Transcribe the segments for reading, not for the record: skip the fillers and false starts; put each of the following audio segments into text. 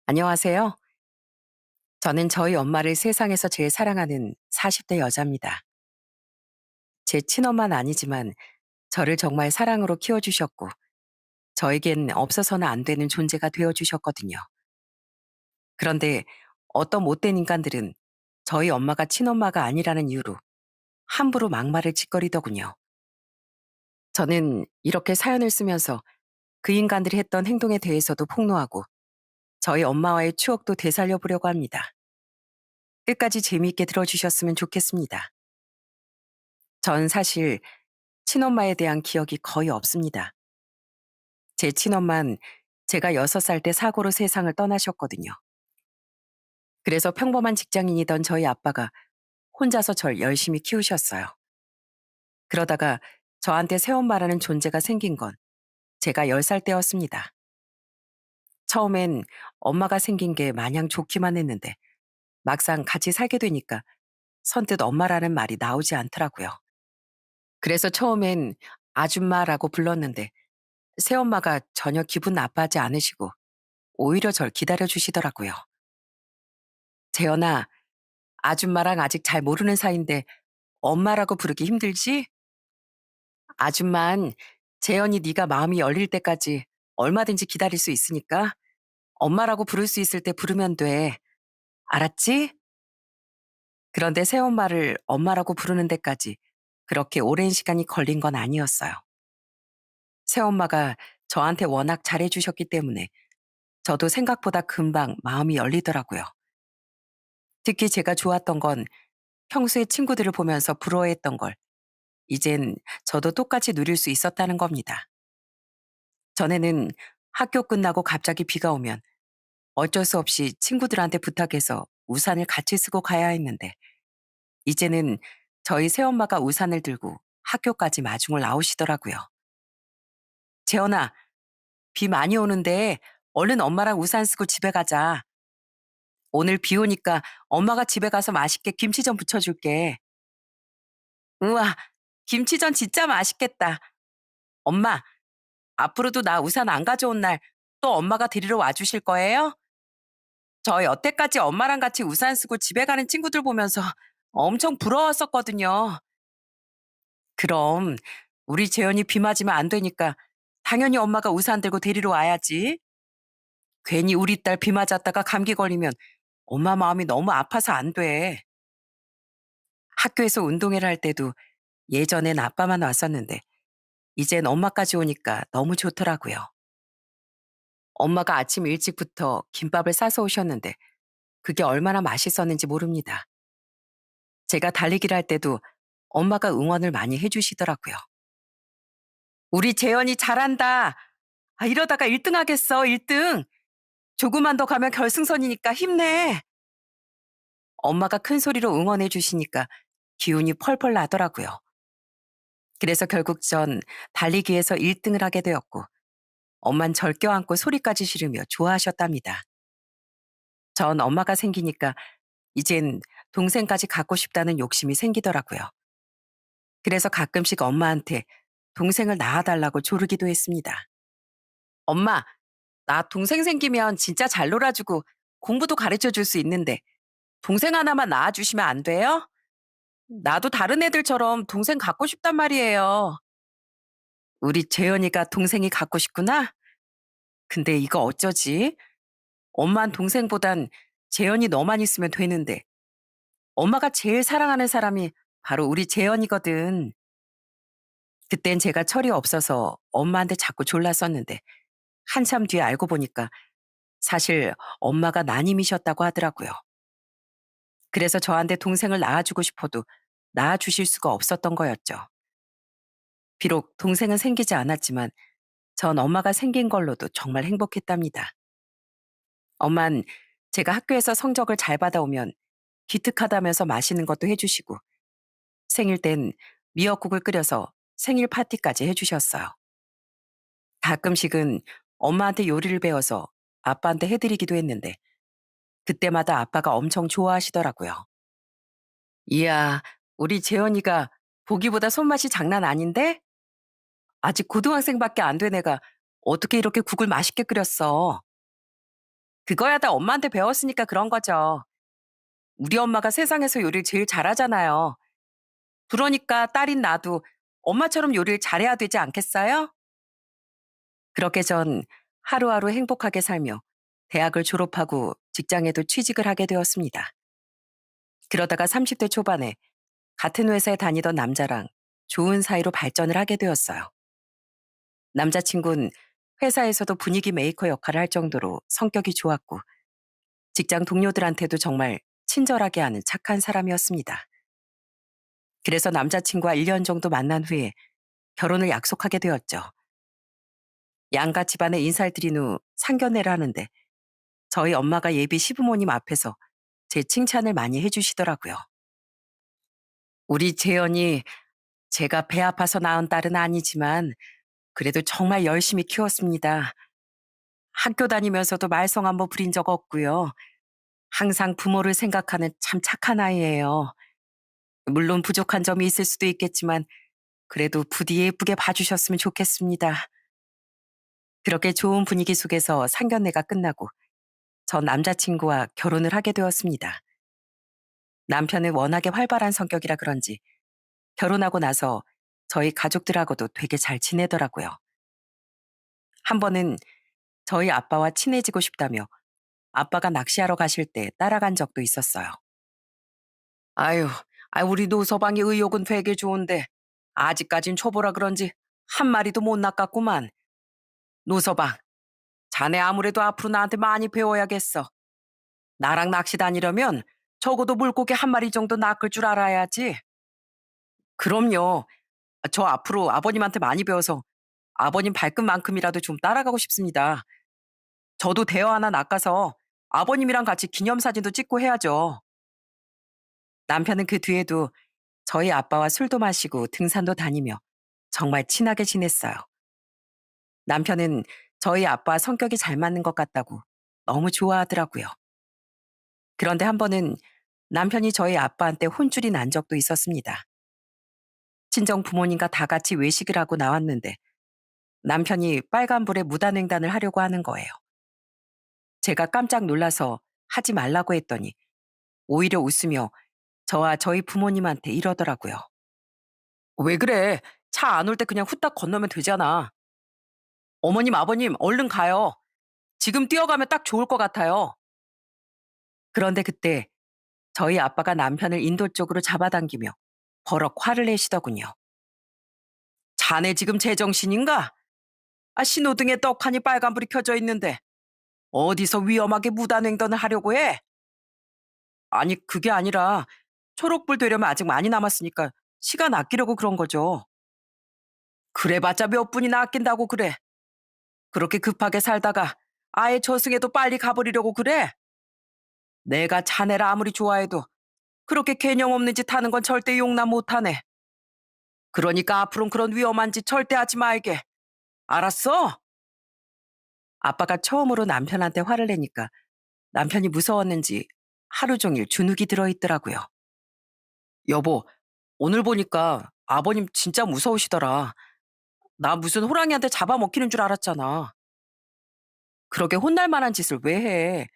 안녕하세요. 저는 저희 엄마를 세상에서 제일 사랑하는 40대 여자입니다. 제 친엄마는 아니지만 저를 정말 사랑으로 키워주셨고, 저에겐 없어서는 안 되는 존재가 되어주셨거든요. 그런데 어떤 못된 인간들은 저희 엄마가 친엄마가 아니라는 이유로 함부로 막말을 짓거리더군요. 저는 이렇게 사연을 쓰면서 그 인간들이 했던 행동에 대해서도 폭로하고 저희 엄마와의 추억도 되살려 보려고 합니다. 끝까지 재미있게 들어주셨으면 좋겠습니다. 전 사실 친엄마에 대한 기억이 거의 없습니다. 제 친엄만 제가 6살 때 사고로 세상을 떠나셨거든요. 그래서 평범한 직장인이던 저희 아빠가 혼자서 절 열심히 키우셨어요. 그러다가 저한테 새엄마라는 존재가 생긴 건 제가 10살 때였습니다. 처음엔 엄마가 생긴 게 마냥 좋기만 했는데 막상 같이 살게 되니까 선뜻 엄마라는 말이 나오지 않더라고요. 그래서 처음엔 아줌마라고 불렀는데 새엄마가 전혀 기분 나빠하지 않으시고 오히려 절 기다려 주시더라고요. 재현아, 아줌마랑 아직 잘 모르는 사이인데 엄마라고 부르기 힘들지? 아줌만 재현이 네가 마음이 열릴 때까지 얼마든지 기다릴 수 있으니까 엄마라고 부를 수 있을 때 부르면 돼. 알았지? 그런데 새엄마를 엄마라고 부르는 데까지 그렇게 오랜 시간이 걸린 건 아니었어요. 새엄마가 저한테 워낙 잘해주셨기 때문에 저도 생각보다 금방 마음이 열리더라고요. 특히 제가 좋았던 건 평소에 친구들을 보면서 부러워했던 걸 이젠 저도 똑같이 누릴 수 있었다는 겁니다. 전에는 학교 끝나고 갑자기 비가 오면 어쩔 수 없이 친구들한테 부탁해서 우산을 같이 쓰고 가야 했는데 이제는 저희 새엄마가 우산을 들고 학교까지 마중을 나오시더라고요. 재현아, 비 많이 오는데 얼른 엄마랑 우산 쓰고 집에 가자. 오늘 비 오니까 엄마가 집에 가서 맛있게 김치전 부쳐줄게. 우와, 김치전 진짜 맛있겠다. 엄마, 앞으로도 나 우산 안 가져온 날 또 엄마가 데리러 와주실 거예요? 저 여태까지 엄마랑 같이 우산 쓰고 집에 가는 친구들 보면서 엄청 부러웠었거든요. 그럼 우리 재현이 비 맞으면 안 되니까 당연히 엄마가 우산 들고 데리러 와야지. 괜히 우리 딸 비 맞았다가 감기 걸리면 엄마 마음이 너무 아파서 안 돼. 학교에서 운동회를 할 때도 예전엔 아빠만 왔었는데 이젠 엄마까지 오니까 너무 좋더라고요. 엄마가 아침 일찍부터 김밥을 싸서 오셨는데 그게 얼마나 맛있었는지 모릅니다. 제가 달리기를 할 때도 엄마가 응원을 많이 해주시더라고요. 우리 재현이 잘한다. 아, 이러다가 1등 하겠어, 1등. 조금만 더 가면 결승선이니까 힘내. 엄마가 큰 소리로 응원해 주시니까 기운이 펄펄 나더라고요. 그래서 결국 전 달리기에서 1등을 하게 되었고 엄만 절 껴안고 소리까지 지르며 좋아하셨답니다. 전 엄마가 생기니까 이젠 동생까지 갖고 싶다는 욕심이 생기더라고요. 그래서 가끔씩 엄마한테 동생을 낳아달라고 조르기도 했습니다. 엄마, 나 동생 생기면 진짜 잘 놀아주고 공부도 가르쳐 줄 수 있는데 동생 하나만 낳아주시면 안 돼요? 나도 다른 애들처럼 동생 갖고 싶단 말이에요. 우리 재현이가 동생이 갖고 싶구나? 근데 이거 어쩌지? 엄만 동생보단 재현이 너만 있으면 되는데 엄마가 제일 사랑하는 사람이 바로 우리 재현이거든. 그땐 제가 철이 없어서 엄마한테 자꾸 졸랐었는데 한참 뒤에 알고 보니까 사실 엄마가 난임이셨다고 하더라고요. 그래서 저한테 동생을 낳아주고 싶어도 낳아주실 수가 없었던 거였죠. 비록 동생은 생기지 않았지만 전 엄마가 생긴 걸로도 정말 행복했답니다. 엄만 제가 학교에서 성적을 잘 받아오면 기특하다면서 맛있는 것도 해주시고 생일 땐 미역국을 끓여서 생일 파티까지 해주셨어요. 가끔씩은 엄마한테 요리를 배워서 아빠한테 해드리기도 했는데 그때마다 아빠가 엄청 좋아하시더라고요. 이야, 우리 재현이가 보기보다 손맛이 장난 아닌데? 아직 고등학생밖에 안 된 애가 어떻게 이렇게 국을 맛있게 끓였어? 그거야 다 엄마한테 배웠으니까 그런 거죠. 우리 엄마가 세상에서 요리를 제일 잘하잖아요. 그러니까 딸인 나도 엄마처럼 요리를 잘해야 되지 않겠어요? 그렇게 전 하루하루 행복하게 살며 대학을 졸업하고 직장에도 취직을 하게 되었습니다. 그러다가 30대 초반에 같은 회사에 다니던 남자랑 좋은 사이로 발전을 하게 되었어요. 남자친구는 회사에서도 분위기 메이커 역할을 할 정도로 성격이 좋았고 직장 동료들한테도 정말 친절하게 하는 착한 사람이었습니다. 그래서 남자친구와 1년 정도 만난 후에 결혼을 약속하게 되었죠. 양가 집안에 인사를 드린 후 상견례를 하는데 저희 엄마가 예비 시부모님 앞에서 제 칭찬을 많이 해주시더라고요. 우리 재현이 제가 배 아파서 낳은 딸은 아니지만 그래도 정말 열심히 키웠습니다. 학교 다니면서도 말썽 한번 부린 적 없고요. 항상 부모를 생각하는 참 착한 아이예요. 물론 부족한 점이 있을 수도 있겠지만 그래도 부디 예쁘게 봐주셨으면 좋겠습니다. 그렇게 좋은 분위기 속에서 상견례가 끝나고 전 남자친구와 결혼을 하게 되었습니다. 남편은 워낙에 활발한 성격이라 그런지 결혼하고 나서 저희 가족들하고도 되게 잘 지내더라고요. 한 번은 저희 아빠와 친해지고 싶다며 아빠가 낚시하러 가실 때 따라간 적도 있었어요. 아유, 우리 노서방이 의욕은 되게 좋은데 아직까진 초보라 그런지 한 마리도 못 낚았구만. 노서방, 자네 아무래도 앞으로 나한테 많이 배워야겠어. 나랑 낚시 다니려면 적어도 물고기 한 마리 정도 낚을 줄 알아야지. 그럼요. 저 앞으로 아버님한테 많이 배워서 아버님 발끝만큼이라도 좀 따라가고 싶습니다. 저도 대어 하나 낚아서 아버님이랑 같이 기념사진도 찍고 해야죠. 남편은 그 뒤에도 저희 아빠와 술도 마시고 등산도 다니며 정말 친하게 지냈어요. 남편은 저희 아빠 성격이 잘 맞는 것 같다고 너무 좋아하더라고요. 그런데 한 번은 남편이 저희 아빠한테 혼쭐이 난 적도 있었습니다. 친정 부모님과 다 같이 외식을 하고 나왔는데 남편이 빨간불에 무단횡단을 하려고 하는 거예요. 제가 깜짝 놀라서 하지 말라고 했더니 오히려 웃으며 저와 저희 부모님한테 이러더라고요. 왜 그래? 차 안 올 때 그냥 후딱 건너면 되잖아. 어머님, 아버님, 얼른 가요. 지금 뛰어가면 딱 좋을 것 같아요. 그런데 그때 저희 아빠가 남편을 인도 쪽으로 잡아당기며 버럭 화를 내시더군요. 자네 지금 제정신인가? 신호등에 떡하니 빨간불이 켜져 있는데 어디서 위험하게 무단횡단을 하려고 해? 아니, 그게 아니라 초록불 되려면 아직 많이 남았으니까 시간 아끼려고 그런 거죠. 그래봤자 몇 분이나 아낀다고 그래. 그렇게 급하게 살다가 아예 저승에도 빨리 가버리려고 그래? 내가 자네를 아무리 좋아해도 그렇게 개념 없는 짓 하는 건 절대 용납 못하네. 그러니까 앞으로는 그런 위험한 짓 절대 하지 말게. 알았어? 아빠가 처음으로 남편한테 화를 내니까 남편이 무서웠는지 하루 종일 주눅이 들어있더라고요. 여보, 오늘 보니까 아버님 진짜 무서우시더라. 나 무슨 호랑이한테 잡아먹히는 줄 알았잖아. 그러게 혼날 만한 짓을 왜 해?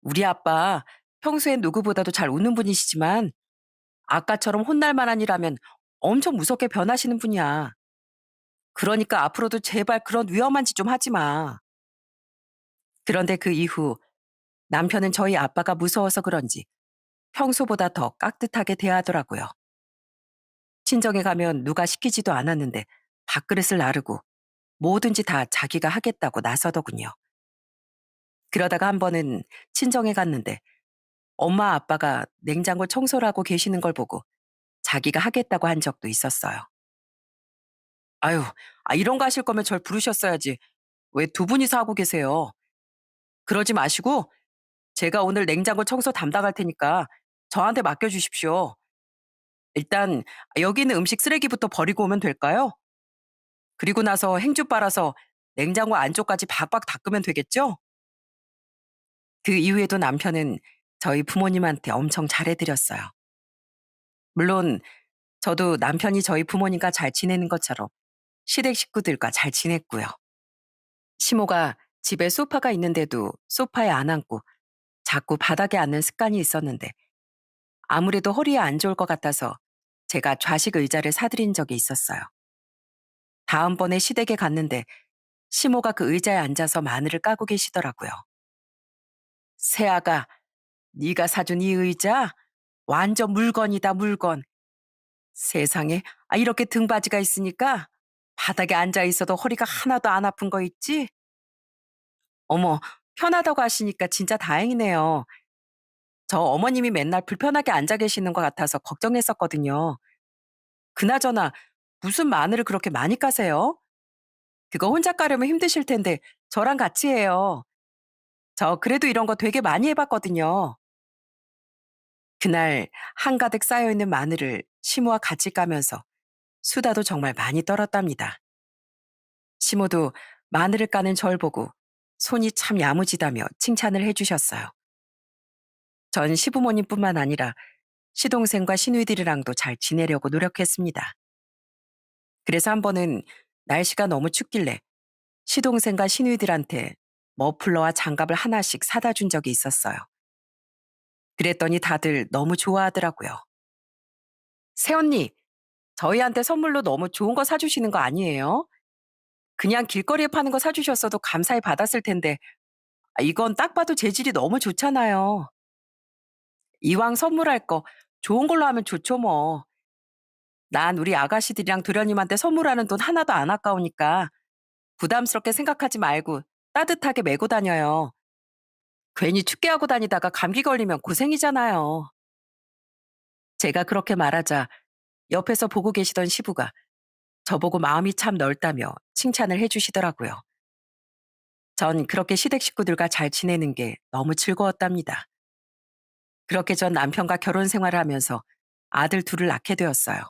우리 아빠 평소엔 누구보다도 잘 웃는 분이시지만 아까처럼 혼날 만한 일하면 엄청 무섭게 변하시는 분이야. 그러니까 앞으로도 제발 그런 위험한 짓 좀 하지 마. 그런데 그 이후 남편은 저희 아빠가 무서워서 그런지 평소보다 더 깍듯하게 대하더라고요. 친정에 가면 누가 시키지도 않았는데 밥그릇을 나르고 뭐든지 다 자기가 하겠다고 나서더군요. 그러다가 한 번은 친정에 갔는데 엄마 아빠가 냉장고 청소를 하고 계시는 걸 보고 자기가 하겠다고 한 적도 있었어요. 아유, 이런 거 하실 거면 절 부르셨어야지. 왜 두 분이서 하고 계세요? 그러지 마시고 제가 오늘 냉장고 청소 담당할 테니까 저한테 맡겨주십시오. 일단 여기 있는 음식 쓰레기부터 버리고 오면 될까요? 그리고 나서 행주 빨아서 냉장고 안쪽까지 박박 닦으면 되겠죠? 그 이후에도 남편은 저희 부모님한테 엄청 잘해드렸어요. 물론 저도 남편이 저희 부모님과 잘 지내는 것처럼 시댁 식구들과 잘 지냈고요. 시모가 집에 소파가 있는데도 소파에 안 앉고 자꾸 바닥에 앉는 습관이 있었는데 아무래도 허리에 안 좋을 것 같아서 제가 좌식 의자를 사드린 적이 있었어요. 다음번에 시댁에 갔는데 시모가 그 의자에 앉아서 마늘을 까고 계시더라고요. 새아가 네가 사준 이 의자 완전 물건이다 물건. 세상에 이렇게 등받이가 있으니까 바닥에 앉아 있어도 허리가 하나도 안 아픈 거 있지? 어머, 편하다고 하시니까 진짜 다행이네요. 저 어머님이 맨날 불편하게 앉아 계시는 것 같아서 걱정했었거든요. 그나저나 무슨 마늘을 그렇게 많이 까세요? 그거 혼자 까려면 힘드실 텐데 저랑 같이 해요. 저 그래도 이런 거 되게 많이 해봤거든요. 그날 한가득 쌓여있는 마늘을 시모와 같이 까면서 수다도 정말 많이 떨었답니다. 시모도 마늘을 까는 절 보고 손이 참 야무지다며 칭찬을 해주셨어요. 전 시부모님뿐만 아니라 시동생과 시누이들이랑도 잘 지내려고 노력했습니다. 그래서 한 번은 날씨가 너무 춥길래 시동생과 시누이들한테 머플러와 장갑을 하나씩 사다 준 적이 있었어요. 그랬더니 다들 너무 좋아하더라고요. 새언니, 저희한테 선물로 너무 좋은 거 사주시는 거 아니에요? 그냥 길거리에 파는 거 사주셨어도 감사히 받았을 텐데, 이건 딱 봐도 재질이 너무 좋잖아요. 이왕 선물할 거 좋은 걸로 하면 좋죠 뭐. 난 우리 아가씨들이랑 도련님한테 선물하는 돈 하나도 안 아까우니까 부담스럽게 생각하지 말고 따뜻하게 메고 다녀요. 괜히 춥게 하고 다니다가 감기 걸리면 고생이잖아요. 제가 그렇게 말하자 옆에서 보고 계시던 시부가 저보고 마음이 참 넓다며 칭찬을 해주시더라고요. 전 그렇게 시댁 식구들과 잘 지내는 게 너무 즐거웠답니다. 그렇게 전 남편과 결혼 생활을 하면서 아들 둘을 낳게 되었어요.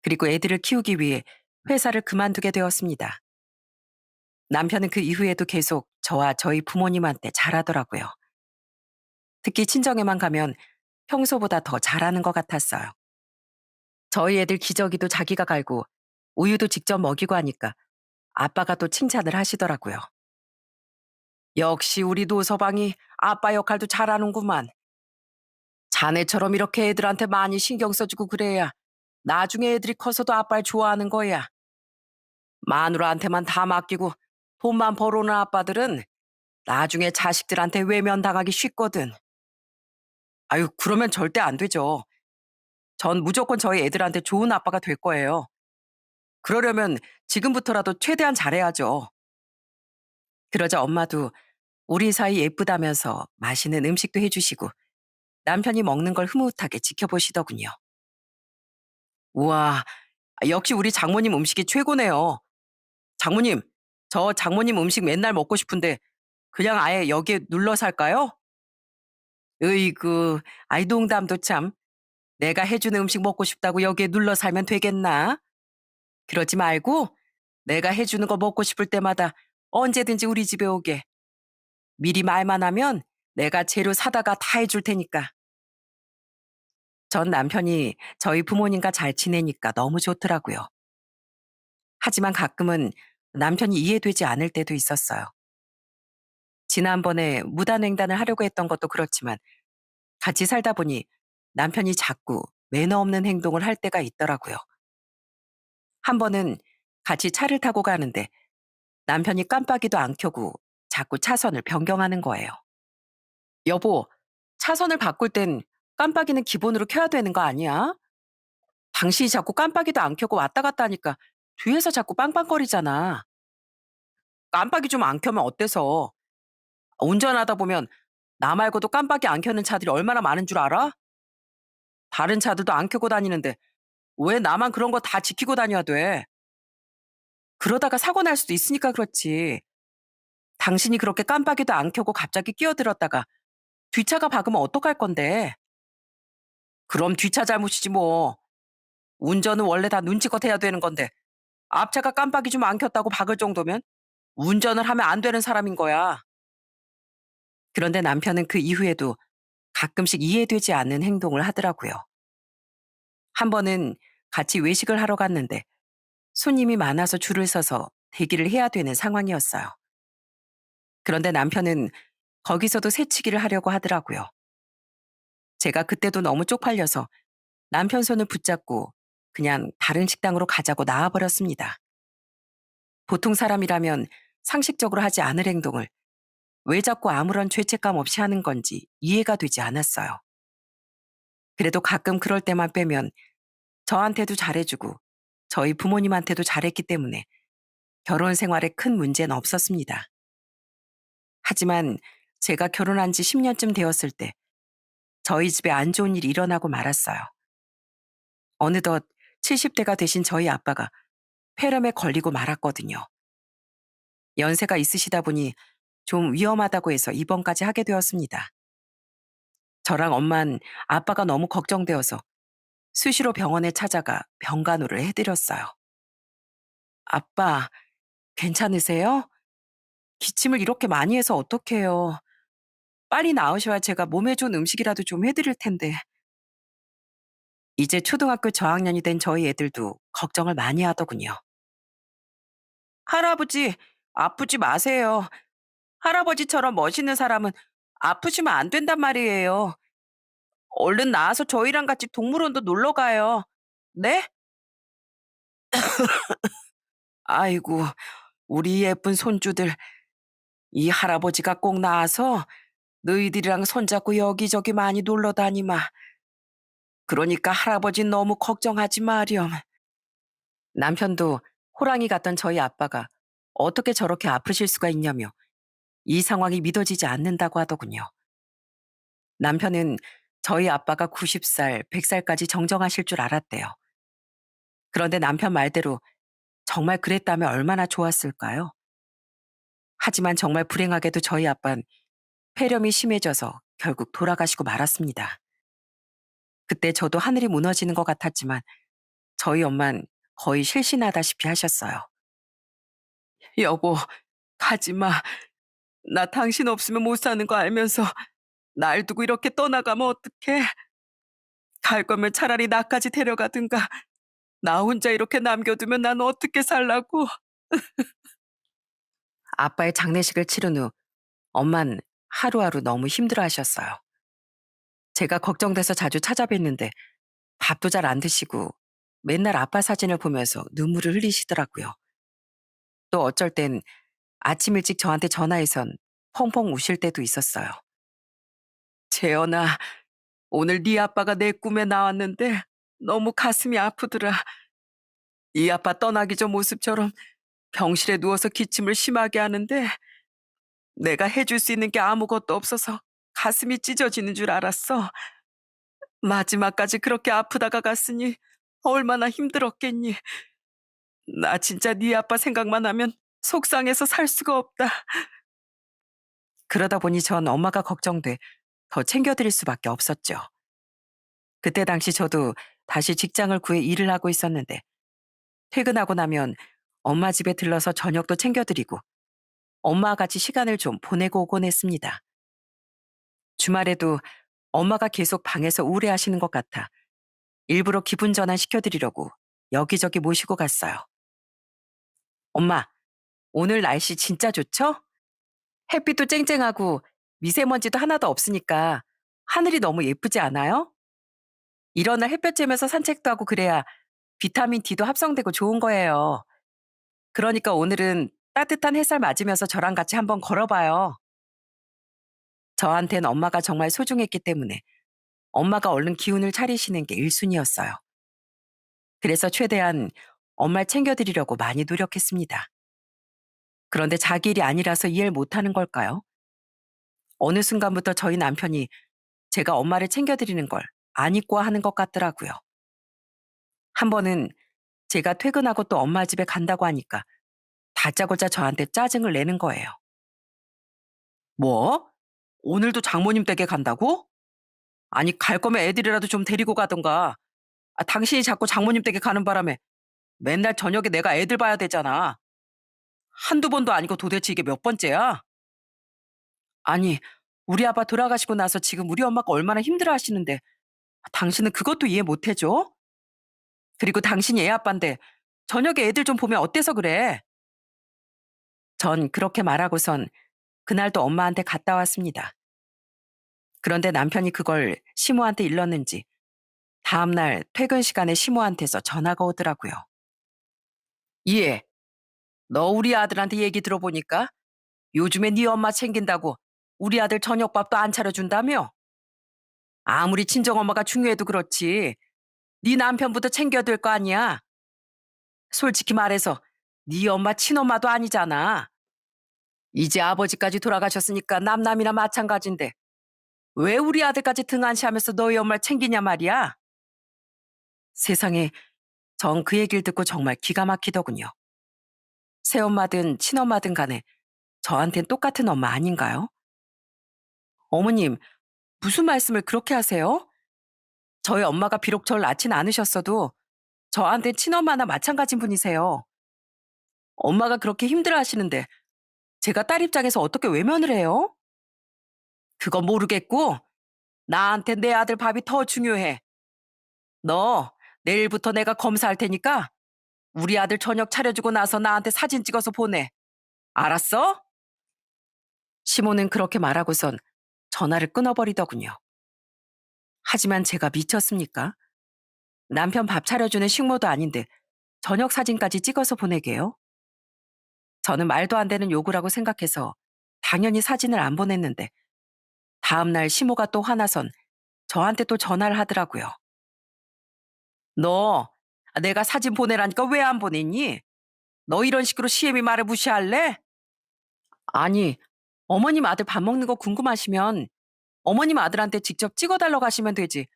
그리고 애들을 키우기 위해 회사를 그만두게 되었습니다. 남편은 그 이후에도 계속 저와 저희 부모님한테 잘하더라고요. 특히 친정에만 가면 평소보다 더 잘하는 것 같았어요. 저희 애들 기저귀도 자기가 갈고 우유도 직접 먹이고 하니까 아빠가 또 칭찬을 하시더라고요. 역시 우리 노서방이 아빠 역할도 잘하는구만. 자네처럼 이렇게 애들한테 많이 신경 써주고 그래야 나중에 애들이 커서도 아빠를 좋아하는 거야. 마누라한테만 다 맡기고 돈만 벌어오는 아빠들은 나중에 자식들한테 외면당하기 쉽거든. 아유, 그러면 절대 안 되죠. 전 무조건 저희 애들한테 좋은 아빠가 될 거예요. 그러려면 지금부터라도 최대한 잘해야죠. 그러자 엄마도 우리 사이 예쁘다면서 맛있는 음식도 해주시고 남편이 먹는 걸 흐뭇하게 지켜보시더군요. 우와, 역시 우리 장모님 음식이 최고네요. 장모님, 저 장모님 음식 맨날 먹고 싶은데 그냥 아예 여기에 눌러 살까요? 으이구, 아이 농담도 참. 내가 해주는 음식 먹고 싶다고 여기에 눌러 살면 되겠나? 그러지 말고 내가 해주는 거 먹고 싶을 때마다 언제든지 우리 집에 오게. 미리 말만 하면 내가 재료 사다가 다 해줄 테니까. 전 남편이 저희 부모님과 잘 지내니까 너무 좋더라고요. 하지만 가끔은 남편이 이해되지 않을 때도 있었어요. 지난번에 무단횡단을 하려고 했던 것도 그렇지만 같이 살다 보니 남편이 자꾸 매너 없는 행동을 할 때가 있더라고요. 한 번은 같이 차를 타고 가는데 남편이 깜빡이도 안 켜고 자꾸 차선을 변경하는 거예요. 여보, 차선을 바꿀 땐 깜빡이는 기본으로 켜야 되는 거 아니야? 당신이 자꾸 깜빡이도 안 켜고 왔다 갔다 하니까 뒤에서 자꾸 빵빵거리잖아. 깜빡이 좀 안 켜면 어때서? 운전하다 보면 나 말고도 깜빡이 안 켜는 차들이 얼마나 많은 줄 알아? 다른 차들도 안 켜고 다니는데 왜 나만 그런 거 다 지키고 다녀야 돼? 그러다가 사고 날 수도 있으니까 그렇지. 당신이 그렇게 깜빡이도 안 켜고 갑자기 끼어들었다가 뒷차가 박으면 어떡할 건데? 그럼 뒷차 잘못이지 뭐. 운전은 원래 다 눈치껏 해야 되는 건데 앞차가 깜빡이 좀 안 켰다고 박을 정도면 운전을 하면 안 되는 사람인 거야. 그런데 남편은 그 이후에도 가끔씩 이해되지 않는 행동을 하더라고요. 한 번은 같이 외식을 하러 갔는데 손님이 많아서 줄을 서서 대기를 해야 되는 상황이었어요. 그런데 남편은 거기서도 새치기를 하려고 하더라고요. 제가 그때도 너무 쪽팔려서 남편 손을 붙잡고 그냥 다른 식당으로 가자고 나와버렸습니다. 보통 사람이라면 상식적으로 하지 않을 행동을 왜 자꾸 아무런 죄책감 없이 하는 건지 이해가 되지 않았어요. 그래도 가끔 그럴 때만 빼면 저한테도 잘해주고 저희 부모님한테도 잘했기 때문에 결혼 생활에 큰 문제는 없었습니다. 하지만 제가 결혼한 지 10년쯤 되었을 때 저희 집에 안 좋은 일이 일어나고 말았어요. 어느덧 70대가 되신 저희 아빠가 폐렴에 걸리고 말았거든요. 연세가 있으시다 보니 좀 위험하다고 해서 입원까지 하게 되었습니다. 저랑 엄만 아빠가 너무 걱정되어서 수시로 병원에 찾아가 병간호를 해드렸어요. 아빠, 괜찮으세요? 기침을 이렇게 많이 해서 어떡해요. 빨리 나으셔야 제가 몸에 좋은 음식이라도 좀 해드릴 텐데. 이제 초등학교 저학년이 된 저희 애들도 걱정을 많이 하더군요. 할아버지, 아프지 마세요. 할아버지처럼 멋있는 사람은 아프시면 안 된단 말이에요. 얼른 나와서 저희랑 같이 동물원도 놀러 가요. 네? 아이고, 우리 예쁜 손주들, 이 할아버지가 꼭 나와서 너희들이랑 손잡고 여기저기 많이 놀러 다니마. 그러니까 할아버지 너무 걱정하지 마렴. 남편도 호랑이 같던 저희 아빠가 어떻게 저렇게 아프실 수가 있냐며 이 상황이 믿어지지 않는다고 하더군요. 남편은 저희 아빠가 90살, 100살까지 정정하실 줄 알았대요. 그런데 남편 말대로 정말 그랬다면 얼마나 좋았을까요? 하지만 정말 불행하게도 저희 아빠는 폐렴이 심해져서 결국 돌아가시고 말았습니다. 그때 저도 하늘이 무너지는 것 같았지만 저희 엄만 거의 실신하다시피 하셨어요. 여보, 가지 마. 나 당신 없으면 못 사는 거 알면서 날 두고 이렇게 떠나가면 어떡해? 갈 거면 차라리 나까지 데려가든가. 나 혼자 이렇게 남겨두면 난 어떻게 살라고? 아빠의 장례식을 치른 후 엄만 하루하루 너무 힘들어 하셨어요. 제가 걱정돼서 자주 찾아뵀는데 밥도 잘 안 드시고 맨날 아빠 사진을 보면서 눈물을 흘리시더라고요. 또 어쩔 땐 아침 일찍 저한테 전화해선 펑펑 우실 때도 있었어요. 재현아, 오늘 네 아빠가 내 꿈에 나왔는데 너무 가슴이 아프더라. 이 아빠 떠나기 전 모습처럼 병실에 누워서 기침을 심하게 하는데 내가 해줄 수 있는 게 아무것도 없어서 가슴이 찢어지는 줄 알았어. 마지막까지 그렇게 아프다가 갔으니 얼마나 힘들었겠니. 나 진짜 네 아빠 생각만 하면 속상해서 살 수가 없다. 그러다 보니 전 엄마가 걱정돼 더 챙겨드릴 수밖에 없었죠. 그때 당시 저도 다시 직장을 구해 일을 하고 있었는데 퇴근하고 나면 엄마 집에 들러서 저녁도 챙겨드리고 엄마와 같이 시간을 좀 보내고 오곤 했습니다. 주말에도 엄마가 계속 방에서 우울해하시는 것 같아 일부러 기분 전환 시켜드리려고 여기저기 모시고 갔어요. 엄마, 오늘 날씨 진짜 좋죠? 햇빛도 쨍쨍하고 미세먼지도 하나도 없으니까 하늘이 너무 예쁘지 않아요? 이런 날 햇볕 쬐면서 산책도 하고 그래야 비타민 D도 합성되고 좋은 거예요. 그러니까 오늘은 따뜻한 햇살 맞으면서 저랑 같이 한번 걸어봐요. 저한텐 엄마가 정말 소중했기 때문에 엄마가 얼른 기운을 차리시는 게 1순위였어요. 그래서 최대한 엄마를 챙겨드리려고 많이 노력했습니다. 그런데 자기 일이 아니라서 이해를 못하는 걸까요? 어느 순간부터 저희 남편이 제가 엄마를 챙겨드리는 걸 안 잊고 하는 것 같더라고요. 한 번은 제가 퇴근하고 또 엄마 집에 간다고 하니까 다짜고짜 저한테 짜증을 내는 거예요. 뭐? 오늘도 장모님 댁에 간다고? 아니, 갈 거면 애들이라도 좀 데리고 가던가. 아, 당신이 자꾸 장모님 댁에 가는 바람에 맨날 저녁에 내가 애들 봐야 되잖아. 한두 번도 아니고 도대체 이게 몇 번째야? 아니, 우리 아빠 돌아가시고 나서 지금 우리 엄마가 얼마나 힘들어 하시는데 당신은 그것도 이해 못 해줘? 그리고 당신이 애 아빠인데 저녁에 애들 좀 보면 어때서 그래? 전 그렇게 말하고선 그날도 엄마한테 갔다 왔습니다. 그런데 남편이 그걸 시모한테 일렀는지 다음날 퇴근 시간에 시모한테서 전화가 오더라고요. 예, 너 우리 아들한테 얘기 들어보니까 요즘에 네 엄마 챙긴다고 우리 아들 저녁밥도 안 차려준다며? 아무리 친정엄마가 중요해도 그렇지. 네 남편부터 챙겨야 될 거 아니야. 솔직히 말해서 네 엄마 친엄마도 아니잖아. 이제 아버지까지 돌아가셨으니까 남남이나 마찬가지인데 왜 우리 아들까지 등한시하면서 너희 엄마를 챙기냐 말이야. 세상에, 전 그 얘기를 듣고 정말 기가 막히더군요. 새엄마든 친엄마든 간에 저한텐 똑같은 엄마 아닌가요? 어머님, 무슨 말씀을 그렇게 하세요? 저희 엄마가 비록 절 낳진 않으셨어도 저한텐 친엄마나 마찬가지인 분이세요. 엄마가 그렇게 힘들어 하시는데 제가 딸 입장에서 어떻게 외면을 해요? 그건 모르겠고 나한테 내 아들 밥이 더 중요해. 너 내일부터 내가 검사할 테니까 우리 아들 저녁 차려주고 나서 나한테 사진 찍어서 보내. 알았어? 시모는 그렇게 말하고선 전화를 끊어버리더군요. 하지만 제가 미쳤습니까? 남편 밥 차려주는 식모도 아닌데 저녁 사진까지 찍어서 보내게요? 저는 말도 안 되는 요구라고 생각해서 당연히 사진을 안 보냈는데 다음날 시모가 또 화나선 저한테 또 전화를 하더라고요. 너 내가 사진 보내라니까 왜 안 보냈니? 너 이런 식으로 시애미 말을 무시할래? 아니, 어머님 아들 밥 먹는 거 궁금하시면 어머님 아들한테 직접 찍어달라고 하시면 되지.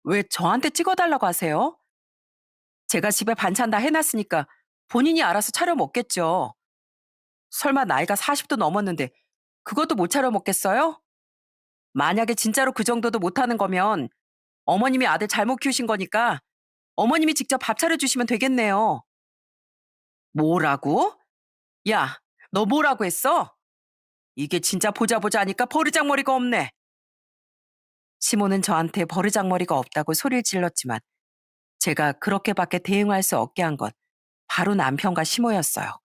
왜 저한테 찍어달라고 하세요? 제가 집에 반찬 다 해놨으니까 본인이 알아서 차려 먹겠죠. 설마 나이가 40도 넘었는데 그것도 못 차려 먹겠어요? 만약에 진짜로 그 정도도 못하는 거면 어머님이 아들 잘못 키우신 거니까 어머님이 직접 밥 차려주시면 되겠네요. 뭐라고? 야, 너 뭐라고 했어? 이게 진짜 보자 보자 하니까 버르장머리가 없네. 시모는 저한테 버르장머리가 없다고 소리를 질렀지만 제가 그렇게밖에 대응할 수 없게 한 건 바로 남편과 시모였어요.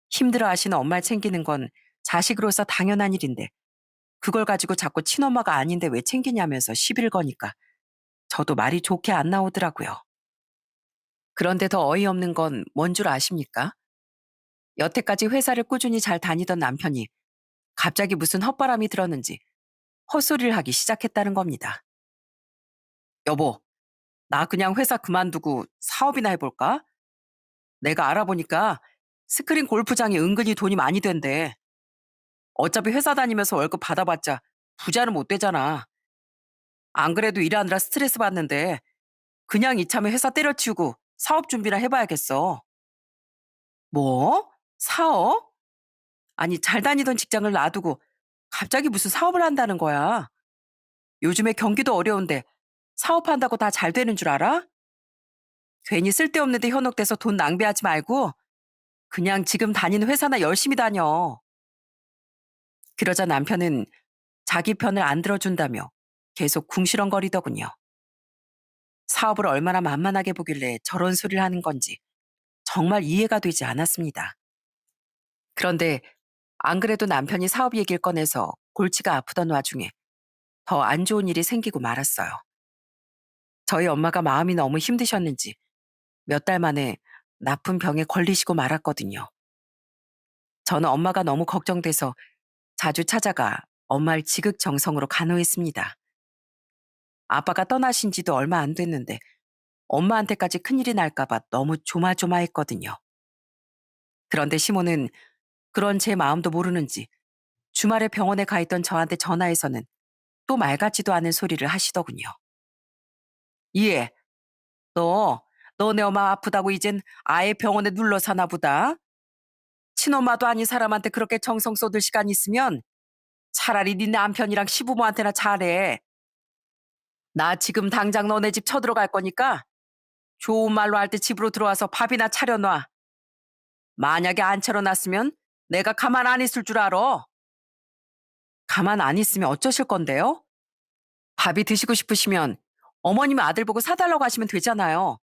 힘들어 하시는 엄마를 챙기는 건 자식으로서 당연한 일인데 그걸 가지고 자꾸 친엄마가 아닌데 왜 챙기냐면서 시비를 거니까 저도 말이 좋게 안 나오더라고요. 그런데 더 어이없는 건 뭔 줄 아십니까? 여태까지 회사를 꾸준히 잘 다니던 남편이 갑자기 무슨 헛바람이 들었는지 헛소리를 하기 시작했다는 겁니다. 여보, 나 그냥 회사 그만두고 사업이나 해볼까? 내가 알아보니까 스크린 골프장이 은근히 돈이 많이 된대. 어차피 회사 다니면서 월급 받아봤자 부자는 못 되잖아. 안 그래도 일하느라 스트레스 받는데 그냥 이참에 회사 때려치우고 사업 준비나 해봐야겠어. 뭐? 사업? 아니, 잘 다니던 직장을 놔두고 갑자기 무슨 사업을 한다는 거야? 요즘에 경기도 어려운데 사업한다고 다 잘 되는 줄 알아? 괜히 쓸데없는 데 현혹돼서 돈 낭비하지 말고 그냥 지금 다니는 회사나 열심히 다녀. 그러자 남편은 자기 편을 안 들어준다며 계속 궁시렁거리더군요. 사업을 얼마나 만만하게 보길래 저런 소리를 하는 건지 정말 이해가 되지 않았습니다. 그런데 안 그래도 남편이 사업 얘기를 꺼내서 골치가 아프던 와중에 더 안 좋은 일이 생기고 말았어요. 저희 엄마가 마음이 너무 힘드셨는지 몇 달 만에 나쁜 병에 걸리시고 말았거든요. 저는 엄마가 너무 걱정돼서 자주 찾아가 엄마를 지극정성으로 간호했습니다. 아빠가 떠나신 지도 얼마 안 됐는데 엄마한테까지 큰일이 날까봐 너무 조마조마했거든요. 그런데 시모는 그런 제 마음도 모르는지 주말에 병원에 가 있던 저한테 전화해서는 또 말 같지도 않은 소리를 하시더군요. 예, 너, 너 내 엄마 아프다고 이젠 아예 병원에 눌러 사나 보다. 친엄마도 아닌 사람한테 그렇게 정성 쏟을 시간 있으면 차라리 네 남편이랑 시부모한테나 잘해. 나 지금 당장 너네 집 쳐들어갈 거니까 좋은 말로 할 때 집으로 들어와서 밥이나 차려놔. 만약에 안 차려놨으면 내가 가만 안 있을 줄 알아. 가만 안 있으면 어쩌실 건데요? 밥이 드시고 싶으시면 어머님 아들 보고 사달라고 하시면 되잖아요.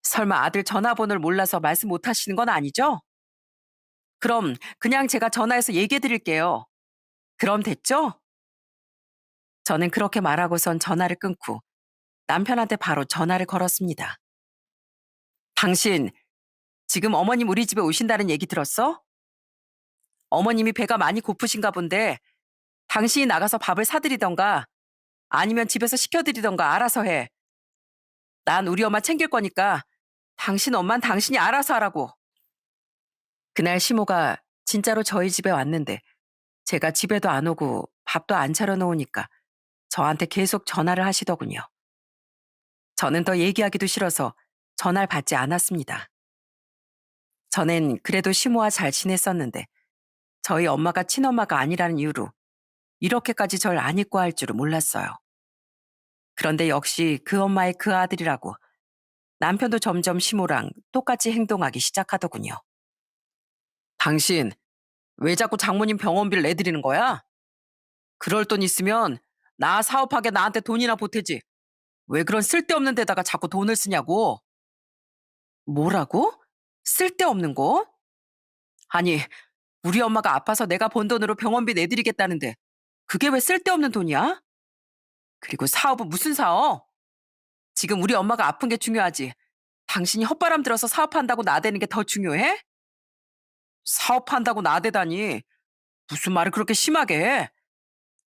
설마 아들 전화번호를 몰라서 말씀 못 하시는 건 아니죠? 그럼 그냥 제가 전화해서 얘기해 드릴게요. 그럼 됐죠? 저는 그렇게 말하고선 전화를 끊고 남편한테 바로 전화를 걸었습니다. 당신, 지금 어머님 우리 집에 오신다는 얘기 들었어? 어머님이 배가 많이 고프신가 본데 당신이 나가서 밥을 사드리던가 아니면 집에서 시켜드리던가 알아서 해. 난 우리 엄마 챙길 거니까 당신 엄만 당신이 알아서 하라고. 그날 시모가 진짜로 저희 집에 왔는데 제가 집에도 안 오고 밥도 안 차려 놓으니까 저한테 계속 전화를 하시더군요. 저는 더 얘기하기도 싫어서 전화를 받지 않았습니다. 전엔 그래도 시모와 잘 지냈었는데 저희 엄마가 친엄마가 아니라는 이유로 이렇게까지 절 안 잊고 할 줄은 몰랐어요. 그런데 역시 그 엄마의 그 아들이라고 남편도 점점 시모랑 똑같이 행동하기 시작하더군요. 당신, 왜 자꾸 장모님 병원비를 내드리는 거야? 그럴 돈 있으면 나 사업하게 나한테 돈이나 보태지. 왜 그런 쓸데없는 데다가 자꾸 돈을 쓰냐고. 뭐라고? 쓸데없는 거? 아니, 우리 엄마가 아파서 내가 번 돈으로 병원비 내드리겠다는데 그게 왜 쓸데없는 돈이야? 그리고 사업은 무슨 사업? 지금 우리 엄마가 아픈 게 중요하지. 당신이 헛바람 들어서 사업한다고 나대는 게 더 중요해? 사업한다고 나대다니. 무슨 말을 그렇게 심하게 해?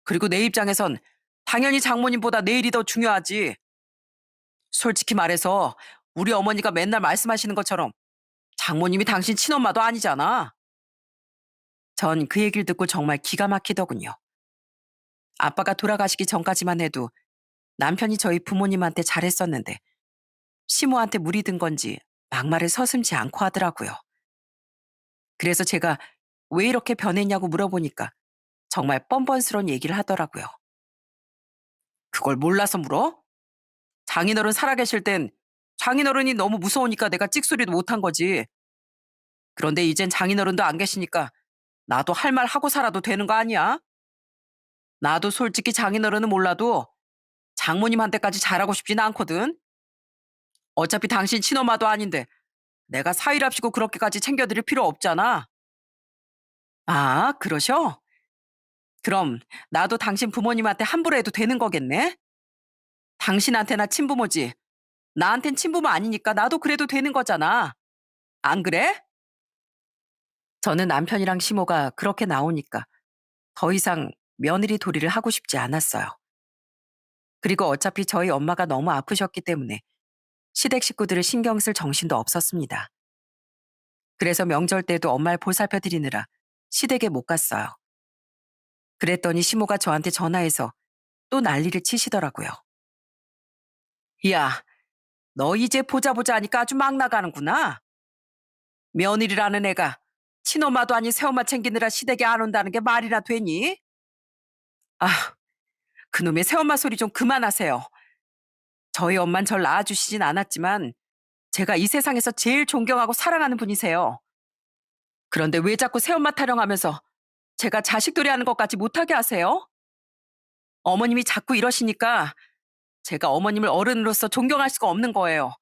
그리고 내 입장에선 당연히 장모님보다 내 일이 더 중요하지. 솔직히 말해서 우리 어머니가 맨날 말씀하시는 것처럼 장모님이 당신 친엄마도 아니잖아. 전 그 얘기를 듣고 정말 기가 막히더군요. 아빠가 돌아가시기 전까지만 해도 남편이 저희 부모님한테 잘했었는데 시모한테 물이 든 건지 막말을 서슴지 않고 하더라고요. 그래서 제가 왜 이렇게 변했냐고 물어보니까 정말 뻔뻔스러운 얘기를 하더라고요. 그걸 몰라서 물어? 장인어른 살아계실 땐 장인어른이 너무 무서우니까 내가 찍소리도 못한 거지. 그런데 이젠 장인어른도 안 계시니까 나도 할 말 하고 살아도 되는 거 아니야? 나도 솔직히 장인어른은 몰라도 장모님한테까지 잘하고 싶진 않거든. 어차피 당신 친엄마도 아닌데 내가 사위랍시고 그렇게까지 챙겨드릴 필요 없잖아. 아, 그러셔? 그럼 나도 당신 부모님한테 함부로 해도 되는 거겠네? 당신한테나 친부모지. 나한텐 친부모 아니니까 나도 그래도 되는 거잖아. 안 그래? 저는 남편이랑 시모가 그렇게 나오니까 더 이상 며느리 도리를 하고 싶지 않았어요. 그리고 어차피 저희 엄마가 너무 아프셨기 때문에 시댁 식구들을 신경 쓸 정신도 없었습니다. 그래서 명절 때도 엄마를 보살펴 드리느라 시댁에 못 갔어요. 그랬더니 시모가 저한테 전화해서 또 난리를 치시더라고요. 야, 너 이제 보자 보자 하니까 아주 막 나가는구나. 며느리라는 애가 친엄마도 아닌 새엄마 챙기느라 시댁에 안 온다는 게 말이나 되니? 아, 그놈의 새엄마 소리 좀 그만하세요. 저희 엄만 절 낳아주시진 않았지만 제가 이 세상에서 제일 존경하고 사랑하는 분이세요. 그런데 왜 자꾸 새엄마 타령하면서 제가 자식돌이 하는 것까지 못하게 하세요? 어머님이 자꾸 이러시니까 제가 어머님을 어른으로서 존경할 수가 없는 거예요.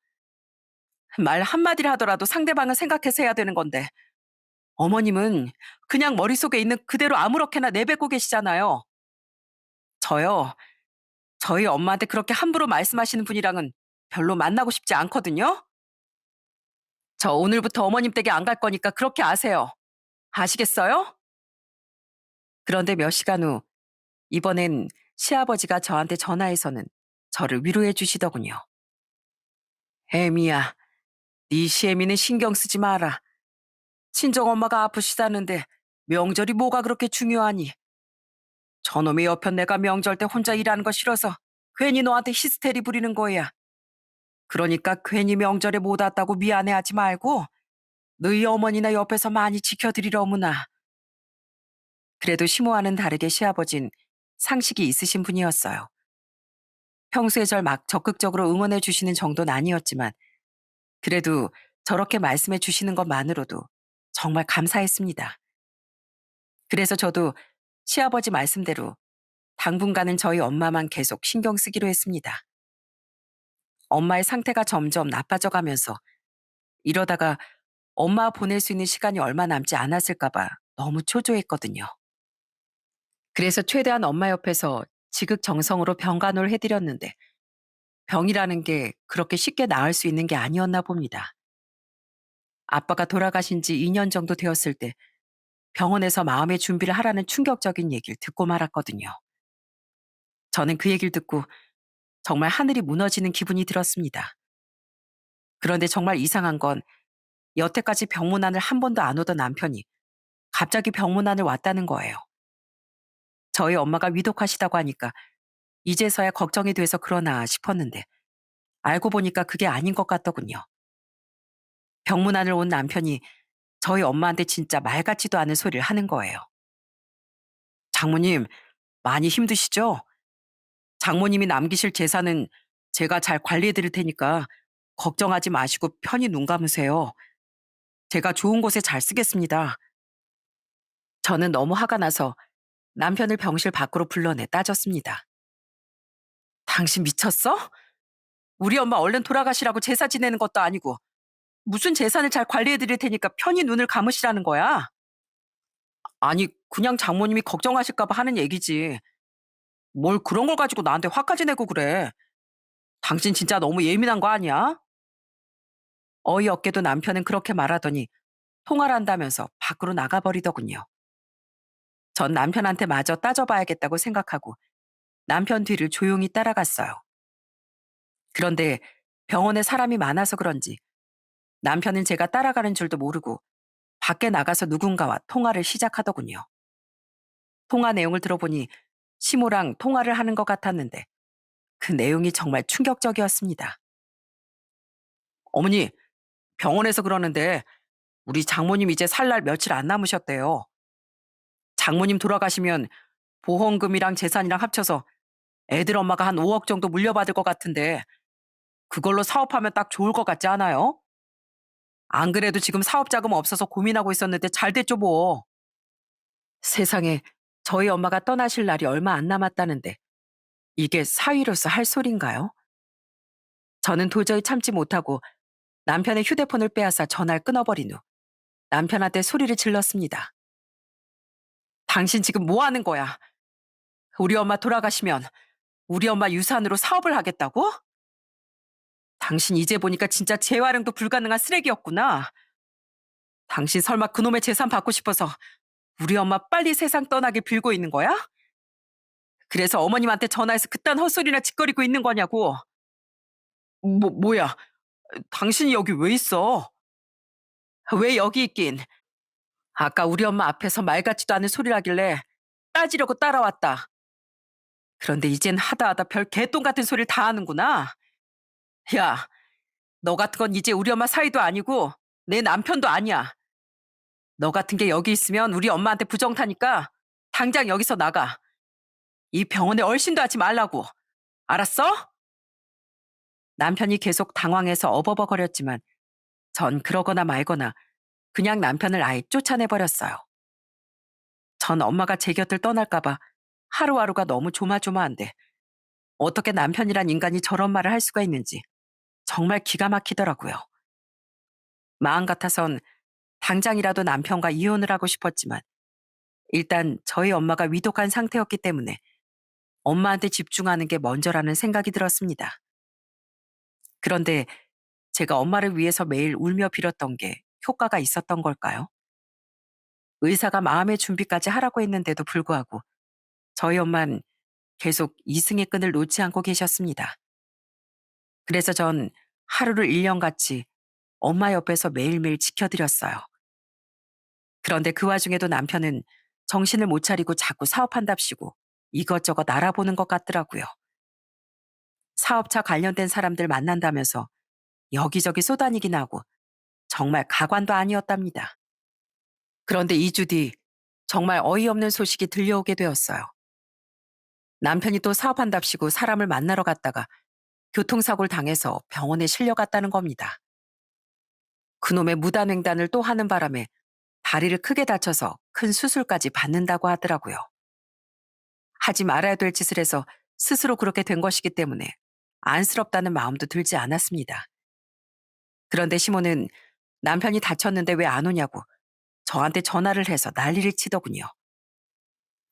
말 한마디를 하더라도 상대방을 생각해서 해야 되는 건데 어머님은 그냥 머릿속에 있는 그대로 아무렇게나 내뱉고 계시잖아요. 저요, 저희 엄마한테 그렇게 함부로 말씀하시는 분이랑은 별로 만나고 싶지 않거든요. 저 오늘부터 어머님 댁에 안 갈 거니까 그렇게 아세요. 아시겠어요? 그런데 몇 시간 후 이번엔 시아버지가 저한테 전화해서는 저를 위로해 주시더군요. 애미야, 네 시애미는 신경 쓰지 마라. 친정엄마가 아프시다는데 명절이 뭐가 그렇게 중요하니? 저놈의 옆편 내가 명절 때 혼자 일하는 거 싫어서 괜히 너한테 히스테리 부리는 거야. 그러니까 괜히 명절에 못 왔다고 미안해하지 말고 너희 어머니나 옆에서 많이 지켜드리려무나. 그래도 시모와는 다르게 시아버진 상식이 있으신 분이었어요. 평소에 절 막 적극적으로 응원해 주시는 정도는 아니었지만 그래도 저렇게 말씀해 주시는 것만으로도 정말 감사했습니다. 그래서 저도 시아버지 말씀대로 당분간은 저희 엄마만 계속 신경 쓰기로 했습니다. 엄마의 상태가 점점 나빠져 가면서 이러다가 엄마 보낼 수 있는 시간이 얼마 남지 않았을까 봐 너무 초조했거든요. 그래서 최대한 엄마 옆에서 지극정성으로 병간호를 해드렸는데 병이라는 게 그렇게 쉽게 나을 수 있는 게 아니었나 봅니다. 아빠가 돌아가신 지 2년 정도 되었을 때 병원에서 마음의 준비를 하라는 충격적인 얘기를 듣고 말았거든요. 저는 그 얘기를 듣고 정말 하늘이 무너지는 기분이 들었습니다. 그런데 정말 이상한 건 여태까지 병문안을 한 번도 안 오던 남편이 갑자기 병문안을 왔다는 거예요. 저희 엄마가 위독하시다고 하니까 이제서야 걱정이 돼서 그러나 싶었는데 알고 보니까 그게 아닌 것 같더군요. 병문안을 온 남편이 저희 엄마한테 진짜 말 같지도 않은 소리를 하는 거예요. 장모님, 많이 힘드시죠? 장모님이 남기실 재산은 제가 잘 관리해 드릴 테니까 걱정하지 마시고 편히 눈 감으세요. 제가 좋은 곳에 잘 쓰겠습니다. 저는 너무 화가 나서 남편을 병실 밖으로 불러내 따졌습니다. 당신 미쳤어? 우리 엄마 얼른 돌아가시라고 제사 지내는 것도 아니고 무슨 재산을 잘 관리해 드릴 테니까 편히 눈을 감으시라는 거야? 아니, 그냥 장모님이 걱정하실까 봐 하는 얘기지. 뭘 그런 걸 가지고 나한테 화까지 내고 그래. 당신 진짜 너무 예민한 거 아니야? 어이없게도 남편은 그렇게 말하더니 통화를 한다면서 밖으로 나가버리더군요. 전 남편한테 마저 따져봐야겠다고 생각하고 남편 뒤를 조용히 따라갔어요. 그런데 병원에 사람이 많아서 그런지 남편은 제가 따라가는 줄도 모르고 밖에 나가서 누군가와 통화를 시작하더군요. 통화 내용을 들어보니 시모랑 통화를 하는 것 같았는데 그 내용이 정말 충격적이었습니다. 어머니, 병원에서 그러는데 우리 장모님 이제 살 날 며칠 안 남으셨대요. 장모님 돌아가시면 보험금이랑 재산이랑 합쳐서 애들 엄마가 한 5억 정도 물려받을 것 같은데 그걸로 사업하면 딱 좋을 것 같지 않아요? 안 그래도 지금 사업 자금 없어서 고민하고 있었는데 잘 됐죠 뭐. 세상에, 저희 엄마가 떠나실 날이 얼마 안 남았다는데 이게 사위로서 할 소린가요? 저는 도저히 참지 못하고 남편의 휴대폰을 빼앗아 전화를 끊어버린 후 남편한테 소리를 질렀습니다. 당신 지금 뭐 하는 거야? 우리 엄마 돌아가시면 우리 엄마 유산으로 사업을 하겠다고? 당신 이제 보니까 진짜 재활용도 불가능한 쓰레기였구나. 당신 설마 그놈의 재산 받고 싶어서 우리 엄마 빨리 세상 떠나게 빌고 있는 거야? 그래서 어머님한테 전화해서 그딴 헛소리나 짓거리고 있는 거냐고. 뭐야? 당신이 여기 왜 있어? 왜 여기 있긴? 아까 우리 엄마 앞에서 말 같지도 않은 소리를 하길래 따지려고 따라왔다. 그런데 이젠 하다 하다 별 개똥 같은 소리를 다 하는구나. 야, 너 같은 건 이제 우리 엄마 사이도 아니고 내 남편도 아니야. 너 같은 게 여기 있으면 우리 엄마한테 부정 타니까 당장 여기서 나가. 이 병원에 얼씬도 하지 말라고. 알았어? 남편이 계속 당황해서 어버버거렸지만 전 그러거나 말거나 그냥 남편을 아예 쫓아내버렸어요. 전 엄마가 제 곁을 떠날까봐 하루하루가 너무 조마조마한데 어떻게 남편이란 인간이 저런 말을 할 수가 있는지 정말 기가 막히더라고요. 마음 같아선 당장이라도 남편과 이혼을 하고 싶었지만 일단 저희 엄마가 위독한 상태였기 때문에 엄마한테 집중하는 게 먼저라는 생각이 들었습니다. 그런데 제가 엄마를 위해서 매일 울며 빌었던 게 효과가 있었던 걸까요? 의사가 마음의 준비까지 하라고 했는데도 불구하고 저희 엄만 계속 이승의 끈을 놓지 않고 계셨습니다. 그래서 전 하루를 1년같이 엄마 옆에서 매일매일 지켜드렸어요. 그런데 그 와중에도 남편은 정신을 못 차리고 자꾸 사업한답시고 이것저것 알아보는 것 같더라고요. 사업차 관련된 사람들 만난다면서 여기저기 쏘다니긴 하고 정말 가관도 아니었답니다. 그런데 2주 뒤 정말 어이없는 소식이 들려오게 되었어요. 남편이 또 사업한답시고 사람을 만나러 갔다가 교통사고를 당해서 병원에 실려갔다는 겁니다. 그놈의 무단횡단을 또 하는 바람에 다리를 크게 다쳐서 큰 수술까지 받는다고 하더라고요. 하지 말아야 될 짓을 해서 스스로 그렇게 된 것이기 때문에 안쓰럽다는 마음도 들지 않았습니다. 그런데 시모는 남편이 다쳤는데 왜 안 오냐고 저한테 전화를 해서 난리를 치더군요.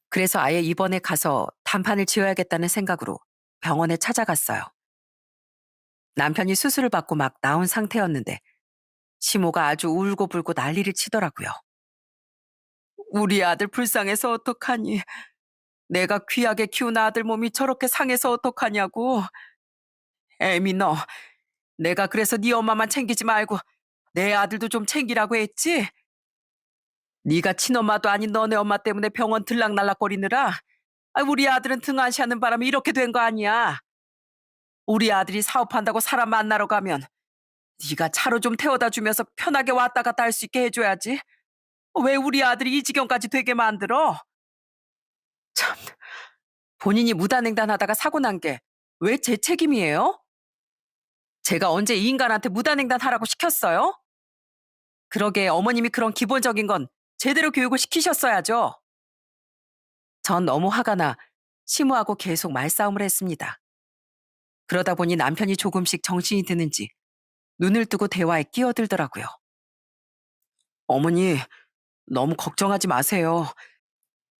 그래서 아예 입원에 가서 단판을 지어야겠다는 생각으로 병원에 찾아갔어요. 남편이 수술을 받고 막 나온 상태였는데 시모가 아주 울고불고 난리를 치더라고요. 우리 아들 불쌍해서 어떡하니. 내가 귀하게 키운 아들 몸이 저렇게 상해서 어떡하냐고. 애미 너, 내가 그래서 네 엄마만 챙기지 말고 내 아들도 좀 챙기라고 했지? 네가 친엄마도 아닌 너네 엄마 때문에 병원 들락날락거리느라 우리 아들은 등한시하는 바람에 이렇게 된 거 아니야. 우리 아들이 사업한다고 사람 만나러 가면 네가 차로 좀 태워다 주면서 편하게 왔다 갔다 할 수 있게 해줘야지. 왜 우리 아들이 이 지경까지 되게 만들어? 참, 본인이 무단횡단하다가 사고 난 게 왜 제 책임이에요? 제가 언제 이 인간한테 무단횡단하라고 시켰어요? 그러게 어머님이 그런 기본적인 건 제대로 교육을 시키셨어야죠. 전 너무 화가 나 시무하고 계속 말싸움을 했습니다. 그러다 보니 남편이 조금씩 정신이 드는지 눈을 뜨고 대화에 끼어들더라고요. 어머니, 너무 걱정하지 마세요.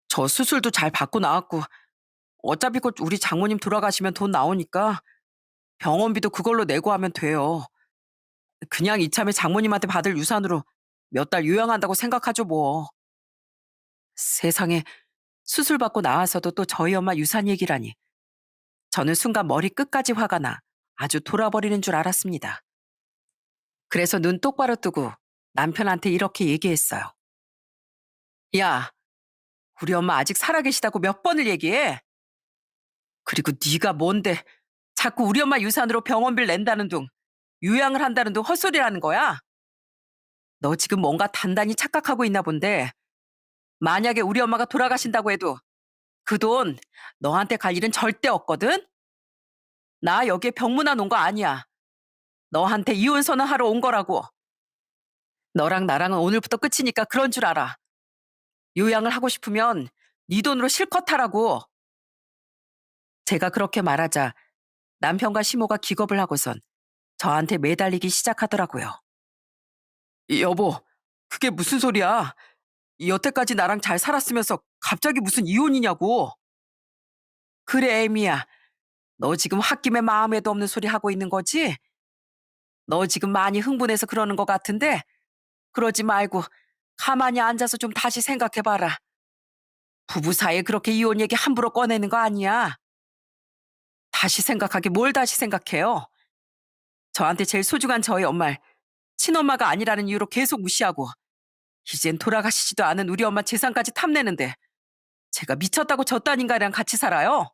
저 수술도 잘 받고 나왔고 어차피 곧 우리 장모님 돌아가시면 돈 나오니까 병원비도 그걸로 내고 하면 돼요. 그냥 이참에 장모님한테 받을 유산으로 몇 달 요양한다고 생각하죠 뭐. 세상에 수술 받고 나와서도 또 저희 엄마 유산 얘기라니. 저는 순간 머리 끝까지 화가 나 아주 돌아버리는 줄 알았습니다. 그래서 눈 똑바로 뜨고 남편한테 이렇게 얘기했어요. 야, 우리 엄마 아직 살아계시다고 몇 번을 얘기해? 그리고 네가 뭔데 자꾸 우리 엄마 유산으로 병원비를 낸다는 둥, 요양을 한다는 둥 헛소리라는 거야? 너 지금 뭔가 단단히 착각하고 있나 본데 만약에 우리 엄마가 돌아가신다고 해도 그 돈 너한테 갈 일은 절대 없거든? 나 여기에 병문안 온 거 아니야. 너한테 이혼 선언하러 온 거라고. 너랑 나랑은 오늘부터 끝이니까 그런 줄 알아. 요양을 하고 싶으면 네 돈으로 실컷 하라고. 제가 그렇게 말하자 남편과 시모가 기겁을 하고선 저한테 매달리기 시작하더라고요. 여보, 그게 무슨 소리야? 여태까지 나랑 잘 살았으면서 갑자기 무슨 이혼이냐고. 그래, 애미야. 너 지금 홧김에 마음에도 없는 소리 하고 있는 거지? 너 지금 많이 흥분해서 그러는 것 같은데 그러지 말고 가만히 앉아서 좀 다시 생각해봐라. 부부 사이에 그렇게 이혼 얘기 함부로 꺼내는 거 아니야. 다시 생각하게 뭘 다시 생각해요? 저한테 제일 소중한 저희 엄마를 친엄마가 아니라는 이유로 계속 무시하고 이젠 돌아가시지도 않은 우리 엄마 재산까지 탐내는데 제가 미쳤다고 저딴 인간이랑 같이 살아요?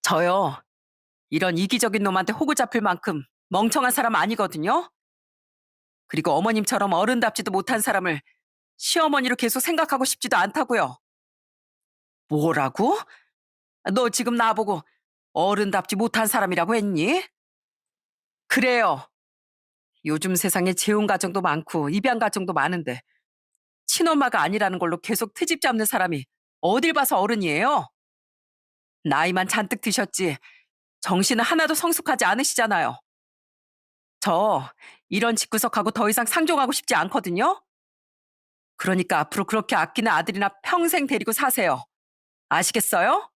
저요. 이런 이기적인 놈한테 호구 잡힐 만큼 멍청한 사람 아니거든요. 그리고 어머님처럼 어른답지도 못한 사람을 시어머니로 계속 생각하고 싶지도 않다고요. 뭐라고? 너 지금 나보고 어른답지 못한 사람이라고 했니? 그래요. 요즘 세상에 재혼 가정도 많고 입양 가정도 많은데 친엄마가 아니라는 걸로 계속 트집 잡는 사람이 어딜 봐서 어른이에요? 나이만 잔뜩 드셨지 정신은 하나도 성숙하지 않으시잖아요. 저 이런 집구석하고 더 이상 상종하고 싶지 않거든요. 그러니까 앞으로 그렇게 아끼는 아들이나 평생 데리고 사세요. 아시겠어요?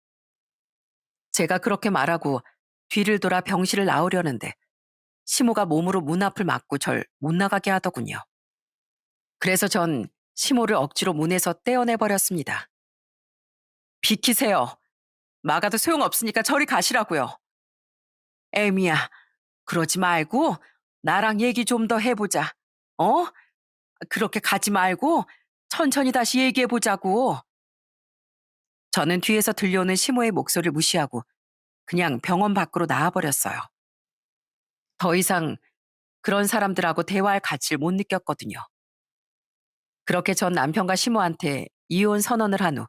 제가 그렇게 말하고 뒤를 돌아 병실을 나오려는데 시모가 몸으로 문 앞을 막고 절 못 나가게 하더군요. 그래서 전 시모를 억지로 문에서 떼어내버렸습니다. 비키세요. 막아도 소용없으니까 저리 가시라고요. 애미야, 그러지 말고 나랑 얘기 좀 더 해보자. 어? 그렇게 가지 말고 천천히 다시 얘기해보자고. 저는 뒤에서 들려오는 시모의 목소리를 무시하고 그냥 병원 밖으로 나와버렸어요. 더 이상 그런 사람들하고 대화할 가치를 못 느꼈거든요. 그렇게 전 남편과 시모한테 이혼 선언을 한 후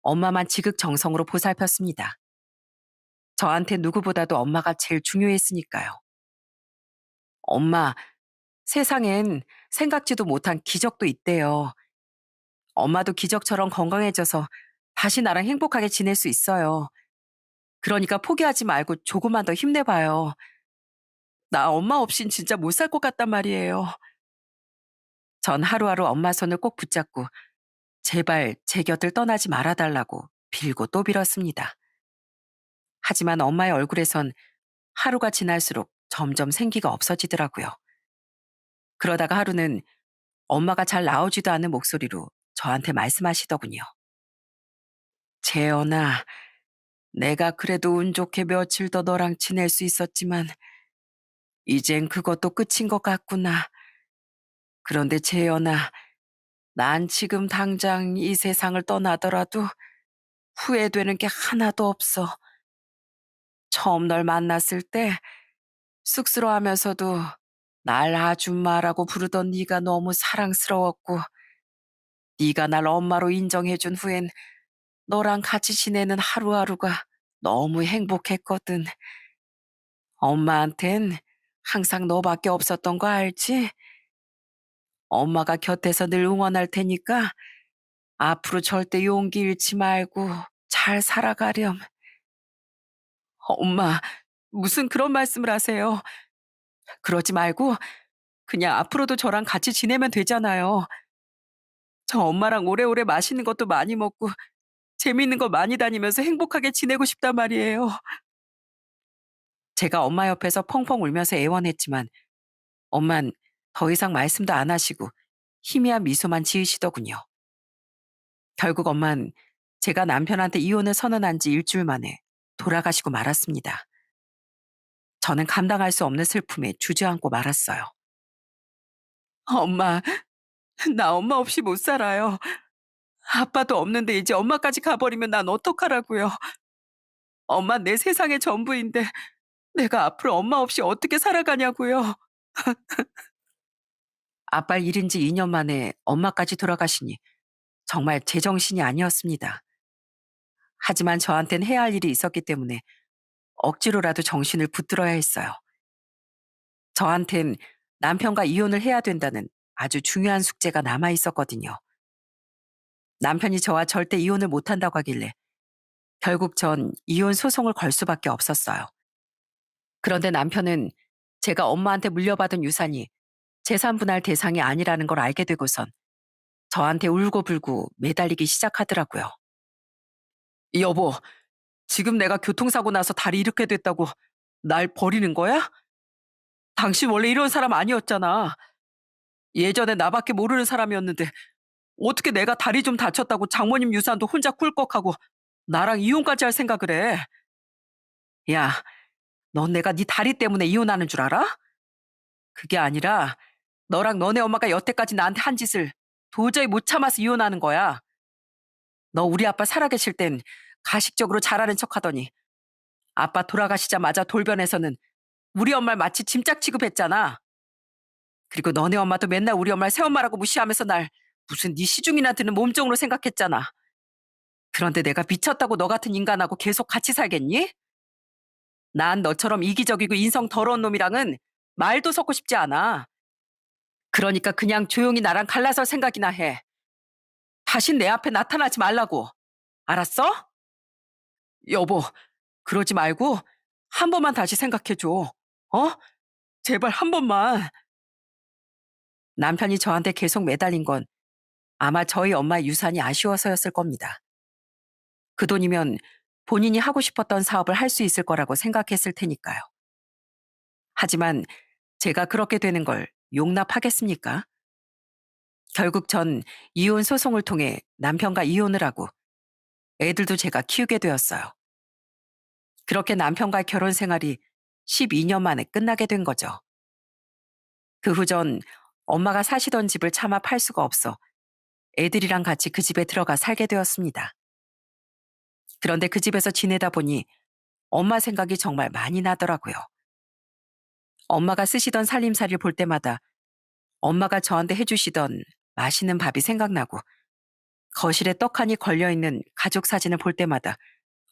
엄마만 지극정성으로 보살폈습니다. 저한테 누구보다도 엄마가 제일 중요했으니까요. 엄마, 세상엔 생각지도 못한 기적도 있대요. 엄마도 기적처럼 건강해져서 다시 나랑 행복하게 지낼 수 있어요. 그러니까 포기하지 말고 조금만 더 힘내봐요. 나 엄마 없인 진짜 못 살 것 같단 말이에요. 전 하루하루 엄마 손을 꼭 붙잡고 제발 제 곁을 떠나지 말아달라고 빌고 또 빌었습니다. 하지만 엄마의 얼굴에선 하루가 지날수록 점점 생기가 없어지더라고요. 그러다가 하루는 엄마가 잘 나오지도 않는 목소리로 저한테 말씀하시더군요. 재현아, 내가 그래도 운 좋게 며칠 더 너랑 지낼 수 있었지만 이젠 그것도 끝인 것 같구나. 그런데 재현아, 난 지금 당장 이 세상을 떠나더라도 후회되는 게 하나도 없어. 처음 널 만났을 때 쑥스러워하면서도 날 아줌마라고 부르던 네가 너무 사랑스러웠고 네가 날 엄마로 인정해준 후엔 너랑 같이 지내는 하루하루가 너무 행복했거든. 엄마한텐 항상 너밖에 없었던 거 알지? 엄마가 곁에서 늘 응원할 테니까 앞으로 절대 용기 잃지 말고 잘 살아가렴. 엄마, 무슨 그런 말씀을 하세요? 그러지 말고 그냥 앞으로도 저랑 같이 지내면 되잖아요. 저 엄마랑 오래오래 맛있는 것도 많이 먹고 재미있는 거 많이 다니면서 행복하게 지내고 싶단 말이에요. 제가 엄마 옆에서 펑펑 울면서 애원했지만 엄만 더 이상 말씀도 안 하시고 희미한 미소만 지으시더군요. 결국 엄만 제가 남편한테 이혼을 선언한 지 일주일 만에 돌아가시고 말았습니다. 저는 감당할 수 없는 슬픔에 주저앉고 말았어요. 엄마, 나 엄마 없이 못 살아요. 아빠도 없는데 이제 엄마까지 가버리면 난 어떡하라고요. 엄마 내 세상의 전부인데 내가 앞으로 엄마 없이 어떻게 살아가냐고요. 아빠를 잃은 지 2년 만에 엄마까지 돌아가시니 정말 제정신이 아니었습니다. 하지만 저한텐 해야 할 일이 있었기 때문에 억지로라도 정신을 붙들어야 했어요. 저한텐 남편과 이혼을 해야 된다는 아주 중요한 숙제가 남아 있었거든요. 남편이 저와 절대 이혼을 못한다고 하길래 결국 전 이혼 소송을 걸 수밖에 없었어요. 그런데 남편은 제가 엄마한테 물려받은 유산이 재산 분할 대상이 아니라는 걸 알게 되고선 저한테 울고불고 매달리기 시작하더라고요. 여보, 지금 내가 교통사고 나서 다리 이렇게 됐다고 날 버리는 거야? 당신 원래 이런 사람 아니었잖아. 예전에 나밖에 모르는 사람이었는데 어떻게 내가 다리 좀 다쳤다고 장모님 유산도 혼자 꿀꺽하고 나랑 이혼까지 할 생각을 해. 야, 넌 내가 네 다리 때문에 이혼하는 줄 알아? 그게 아니라 너랑 너네 엄마가 여태까지 나한테 한 짓을 도저히 못 참아서 이혼하는 거야. 너 우리 아빠 살아계실 땐 가식적으로 잘하는 척하더니 아빠 돌아가시자마자 돌변해서는 우리 엄마를 마치 짐짝 취급했잖아. 그리고 너네 엄마도 맨날 우리 엄마를 새엄마라고 무시하면서 날 무슨 네 시중이나 드는 몸종으로 생각했잖아. 그런데 내가 미쳤다고 너 같은 인간하고 계속 같이 살겠니? 난 너처럼 이기적이고 인성 더러운 놈이랑은 말도 섞고 싶지 않아. 그러니까 그냥 조용히 나랑 갈라설 생각이나 해. 다신 내 앞에 나타나지 말라고. 알았어? 여보, 그러지 말고 한 번만 다시 생각해줘. 어? 제발 한 번만. 남편이 저한테 계속 매달린 건 아마 저희 엄마의 유산이 아쉬워서였을 겁니다. 그 돈이면 본인이 하고 싶었던 사업을 할 수 있을 거라고 생각했을 테니까요. 하지만 제가 그렇게 되는 걸 용납하겠습니까? 결국 전 이혼 소송을 통해 남편과 이혼을 하고 애들도 제가 키우게 되었어요. 그렇게 남편과의 결혼 생활이 12년 만에 끝나게 된 거죠. 그 후 전 엄마가 사시던 집을 차마 팔 수가 없어 애들이랑 같이 그 집에 들어가 살게 되었습니다. 그런데 그 집에서 지내다 보니 엄마 생각이 정말 많이 나더라고요. 엄마가 쓰시던 살림살이를 볼 때마다 엄마가 저한테 해주시던 맛있는 밥이 생각나고 거실에 떡하니 걸려있는 가족 사진을 볼 때마다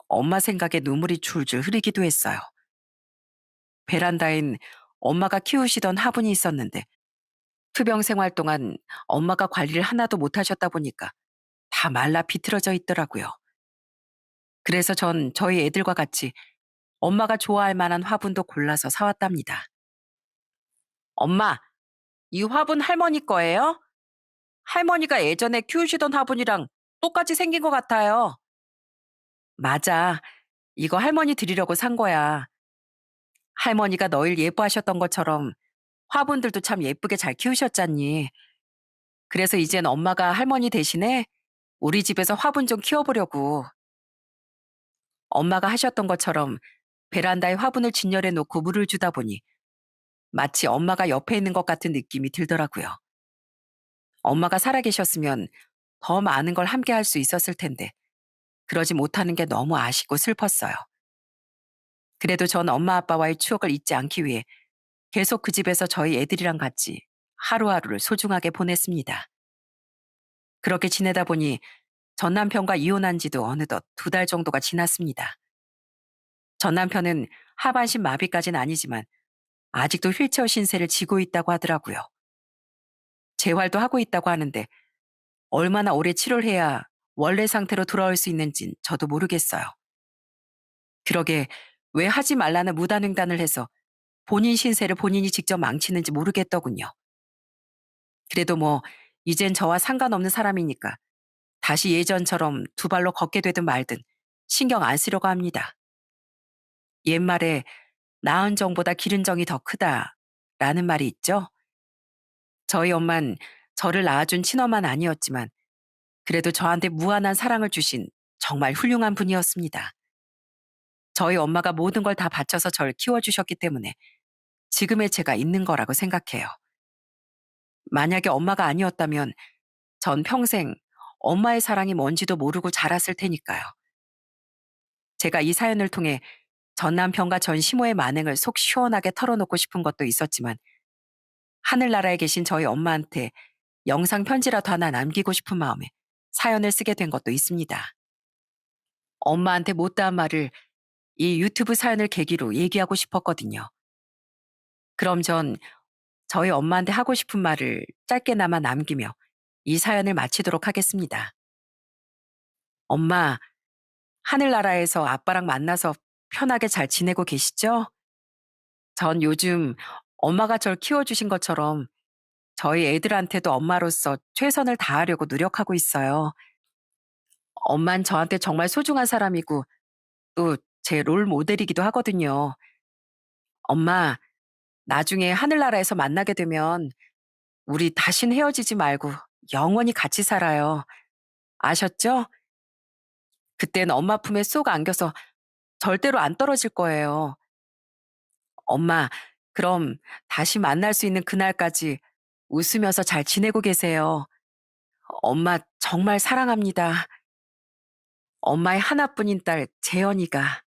엄마 생각에 눈물이 줄줄 흐르기도 했어요. 베란다엔 엄마가 키우시던 화분이 있었는데 투병 생활 동안 엄마가 관리를 하나도 못하셨다 보니까 다 말라 비틀어져 있더라고요. 그래서 전 저희 애들과 같이 엄마가 좋아할 만한 화분도 골라서 사왔답니다. 엄마, 이 화분 할머니 거예요? 할머니가 예전에 키우시던 화분이랑 똑같이 생긴 것 같아요. 맞아. 이거 할머니 드리려고 산 거야. 할머니가 너일 예뻐하셨던 것처럼 화분들도 참 예쁘게 잘 키우셨잖니. 그래서 이젠 엄마가 할머니 대신에 우리 집에서 화분 좀 키워보려고. 엄마가 하셨던 것처럼 베란다에 화분을 진열해 놓고 물을 주다 보니 마치 엄마가 옆에 있는 것 같은 느낌이 들더라고요. 엄마가 살아계셨으면 더 많은 걸 함께 할 수 있었을 텐데 그러지 못하는 게 너무 아쉽고 슬펐어요. 그래도 전 엄마 아빠와의 추억을 잊지 않기 위해 계속 그 집에서 저희 애들이랑 같이 하루하루를 소중하게 보냈습니다. 그렇게 지내다 보니 전 남편과 이혼한 지도 어느덧 2달 정도가 지났습니다. 전 남편은 하반신 마비까지는 아니지만 아직도 휠체어 신세를 지고 있다고 하더라고요. 재활도 하고 있다고 하는데 얼마나 오래 치료를 해야 원래 상태로 돌아올 수 있는진 저도 모르겠어요. 그러게 왜 하지 말라는 무단횡단을 해서 본인 신세를 본인이 직접 망치는지 모르겠더군요. 그래도 뭐 이젠 저와 상관없는 사람이니까 다시 예전처럼 2발로 걷게 되든 말든 신경 안 쓰려고 합니다. 옛말에 나은 정보다 기른 정이 더 크다라는 말이 있죠. 저희 엄만 저를 낳아준 친엄마는 아니었지만 그래도 저한테 무한한 사랑을 주신 정말 훌륭한 분이었습니다. 저희 엄마가 모든 걸 다 바쳐서 절 키워주셨기 때문에 지금의 제가 있는 거라고 생각해요. 만약에 엄마가 아니었다면 전 평생 엄마의 사랑이 뭔지도 모르고 자랐을 테니까요. 제가 이 사연을 통해 전 남편과 전 시모의 만행을 속 시원하게 털어놓고 싶은 것도 있었지만 하늘나라에 계신 저희 엄마한테 영상 편지라도 하나 남기고 싶은 마음에 사연을 쓰게 된 것도 있습니다. 엄마한테 못다한 말을 이 유튜브 사연을 계기로 얘기하고 싶었거든요. 그럼 전 저희 엄마한테 하고 싶은 말을 짧게나마 남기며 이 사연을 마치도록 하겠습니다. 엄마, 하늘나라에서 아빠랑 만나서 편하게 잘 지내고 계시죠? 전 요즘 엄마가 절 키워주신 것처럼 저희 애들한테도 엄마로서 최선을 다하려고 노력하고 있어요. 엄만 저한테 정말 소중한 사람이고 또 제 롤 모델이기도 하거든요. 엄마, 나중에 하늘나라에서 만나게 되면 우리 다신 헤어지지 말고 영원히 같이 살아요. 아셨죠? 그땐 엄마 품에 쏙 안겨서 절대로 안 떨어질 거예요. 엄마, 그럼 다시 만날 수 있는 그날까지 웃으면서 잘 지내고 계세요. 엄마 정말 사랑합니다. 엄마의 하나뿐인 딸 재현이가.